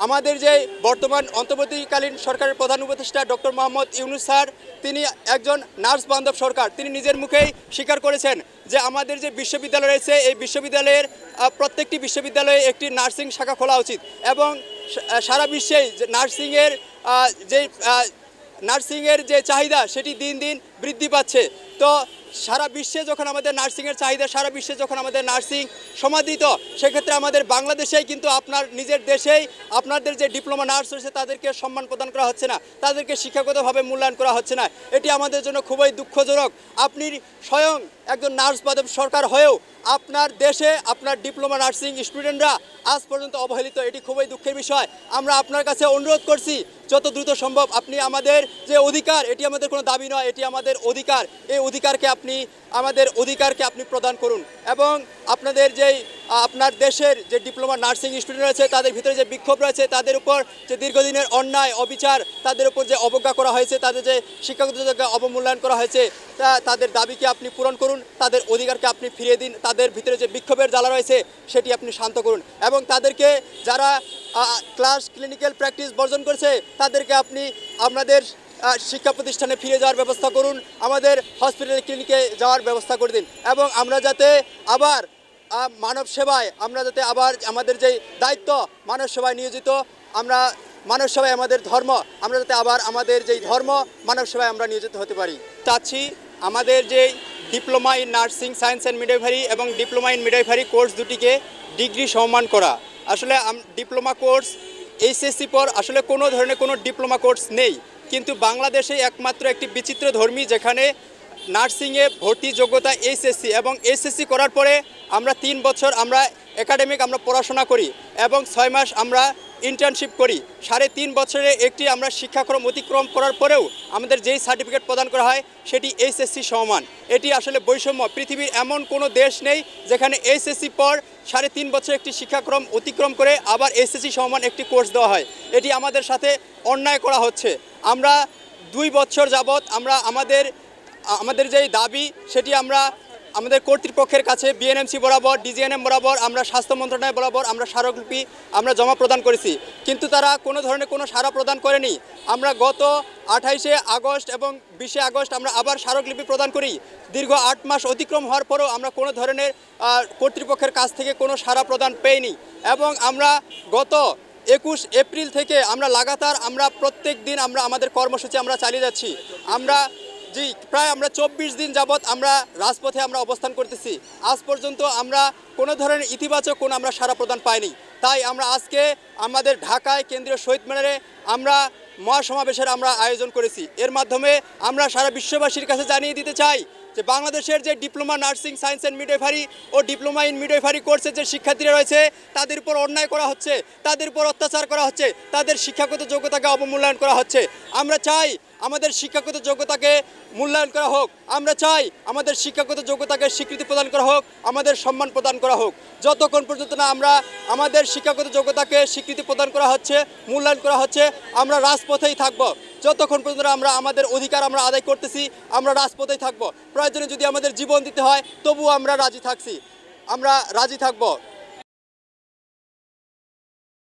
আমাদের যে বর্তমান অন্তর্বর্তীকালীন সরকারের প্রধান উপদেষ্টা ডক্টর মোহাম্মদ ইউনূস স্যার, তিনি একজন নার্স বান্ধব সরকার। তিনি নিজের মুখেই স্বীকার করেছেন যে আমাদের যে বিশ্ববিদ্যালয় রয়েছে এই বিশ্ববিদ্যালয়ের প্রত্যেকটি বিশ্ববিদ্যালয়ে একটি নার্সিং শাখা খোলা উচিত এবং সারা বিশ্বেই নার্সিংয়ের যে চাহিদা সেটি দিন দিন বৃদ্ধি পাচ্ছে। তো সারা বিশ্বে যখন আমাদের নার্সিংয়ের চাহিদা, সারা বিশ্বে যখন আমাদের নার্সিং সমাদৃত, সেক্ষেত্রে আমাদের বাংলাদেশেই কিন্তু আপনার নিজের দেশেই আপনাদের যে ডিপ্লোমা নার্স রয়েছে তাদেরকে সম্মান প্রদান করা হচ্ছে না, তাদেরকে শিক্ষাগতভাবে মূল্যায়ন করা হচ্ছে না। এটি আমাদের জন্য খুবই দুঃখজনক। আপনি স্বয়ং একজন নার্স বান্ধব সরকার হয়েও আপনার দেশে আপনার ডিপ্লোমা নার্সিং স্টুডেন্টরা আজ পর্যন্ত অবহেলিত। এটি খুবই দুঃখের বিষয়। আমরা আপনার কাছে অনুরোধ করছি যত দ্রুত সম্ভব আপনি আমাদের যে অধিকার, এটি আমাদের কোনো দাবি নয়, এটি আমাদের অধিকার, এই অধিকারকে আপনি প্রদান করুন এবং আপনার দেশের যে ডিপ্লোমা নার্সিং স্টুডেন্ট রয়েছে তাদের ভিতরে যে বিক্ষোভ রয়েছে, তাদের উপর যে দীর্ঘদিনের অন্যায় অবিচার, তাদের উপর যে অবজ্ঞা করা হয়েছে, তাদের যে শিক্ষাগত অবমূল্যায়ন করা হয়েছে, তাদের দাবিকে আপনি পূরণ করুন, তাদের অধিকারকে আপনি ফিরিয়ে দিন। তাদের ভিতরে যে বিক্ষোভের জ্বালা রয়েছে সেটি আপনি শান্ত করুন এবং তাদেরকে যারা ক্লিনিক্যাল প্র্যাকটিস বর্জন করছে তাদেরকে আপনি আপনাদের শিক্ষা প্রতিষ্ঠানে ফিরে যাওয়ার ব্যবস্থা করুন, আমাদের হসপিটাল ক্লিনিকে যাওয়ার ব্যবস্থা করে দিন এবং আমরা যাতে আবার আমাদের যেই দায়িত্ব মানব সেবায় নিয়োজিত, মানব সেবায় আমাদের ধর্ম, আমরা যাতে আবার আমাদের যেই ধর্ম মানব সেবায় আমরা নিয়োজিত হতে পারি। চাচ্ছি আমাদের যেই diploma in nursing science and midwifery এবং ডিপ্লোমা ইন মিডওয়াইফারি কোর্স দুটিকে ডিগ্রি সম্মান করা। আসলে ডিপ্লোমা কোর্স এইচএসসি পর আসলে কোনো ধরনের কোনো ডিপ্লোমা কোর্স নেই, কিন্তু বাংলাদেশে একমাত্র একটি বিচিত্র ধর্মী যেখানে নার্সিংয়ে ভর্তি যোগ্যতা এইচএসসি এবং এইচএসসি করার পরে আমরা 3 বছর আমরা একাডেমিক পড়াশোনা করি এবং 6 মাস আমরা ইন্টার্নশিপ করি। 3.5 বছরে একটি আমরা শিক্ষাক্রম অতিক্রম করার পরেও আমাদের যেই সার্টিফিকেট প্রদান করা হয় সেটি এইচএসসি সমান। এটি আসলে বৈষম্য। পৃথিবীর এমন কোনো দেশ নেই যেখানে এইচএসসি পর 3.5 বছর একটি শিক্ষাক্রম অতিক্রম করে আবার এইচএসসি সমান একটি কোর্স দেওয়া হয়। এটি আমাদের সাথে অন্যায় করা হচ্ছে। আমরা 2 বছর যাবৎ আমরা আমাদের যেই দাবি সেটি আমরা আমাদের কর্তৃপক্ষের কাছে বিএনএমসি বরাবর, ডিজিএনএম বরাবর, আমরা স্বাস্থ্য মন্ত্রণালয় বরাবর আমরা স্মারকলিপি জমা প্রদান করেছি, কিন্তু তারা কোনো ধরনের কোনো সাড়া প্রদান করেনি। আমরা গত 28শে আগস্ট এবং 20শে আগস্ট আমরা আবার স্মারকলিপি প্রদান করি। দীর্ঘ 8 মাস অতিক্রম হওয়ার পরেও আমরা কোনো ধরনের কর্তৃপক্ষের কাছ থেকে কোনো সাড়া প্রদান পেইনি এবং আমরা গত 21 এপ্রিল থেকে আমরা লাগাতার প্রত্যেক দিন আমাদের কর্মসূচি চালিয়ে যাচ্ছি। প্রায় 24 দিন যাবৎ আমরা রাজপথে অবস্থান করতেছি। আজ পর্যন্ত আমরা কোনো ধরনের ইতিবাচক কোনো সাড়া প্রদান পাইনি। তাই আমরা আজকে আমাদের ঢাকায় কেন্দ্রীয় শহীদ মিনারে মহাসমাবেশের আয়োজন করেছি। এর মাধ্যমে আমরা সারা বিশ্ববাসীর কাছে জানিয়ে দিতে চাই যে বাংলাদেশের যে diploma nursing science and midwifery ও ডিপ্লোমা ইন মিডওয়াইফারি কোর্সের যে শিক্ষার্থীরা রয়েছে তাদের উপর অন্যায় করা হচ্ছে, তাদের উপর অত্যাচার করা হচ্ছে, তাদের শিক্ষাগত যোগ্যতাকে অবমূল্যায়ন করা হচ্ছে। আমরা চাই আমাদের শিক্ষাগত যোগ্যতাকে মূল্যায়ন করা হোক, আমরা চাই আমাদের শিক্ষাগত যোগ্যতাকে স্বীকৃতি প্রদান করা হোক, আমাদের সম্মান প্রদান করা হোক। যতক্ষণ পর্যন্ত না আমাদের শিক্ষাগত যোগ্যতাকে স্বীকৃতি প্রদান করা হচ্ছে, মূল্যায়ন করা হচ্ছে, আমরা রাজপথেই থাকব। যতক্ষণ পর্যন্ত আমাদের অধিকার আদায় করতেছি আমরা রাজপথেই থাকব। প্রয়োজনে যদি আমাদের জীবন দিতে হয় তবুও আমরা রাজি থাকব।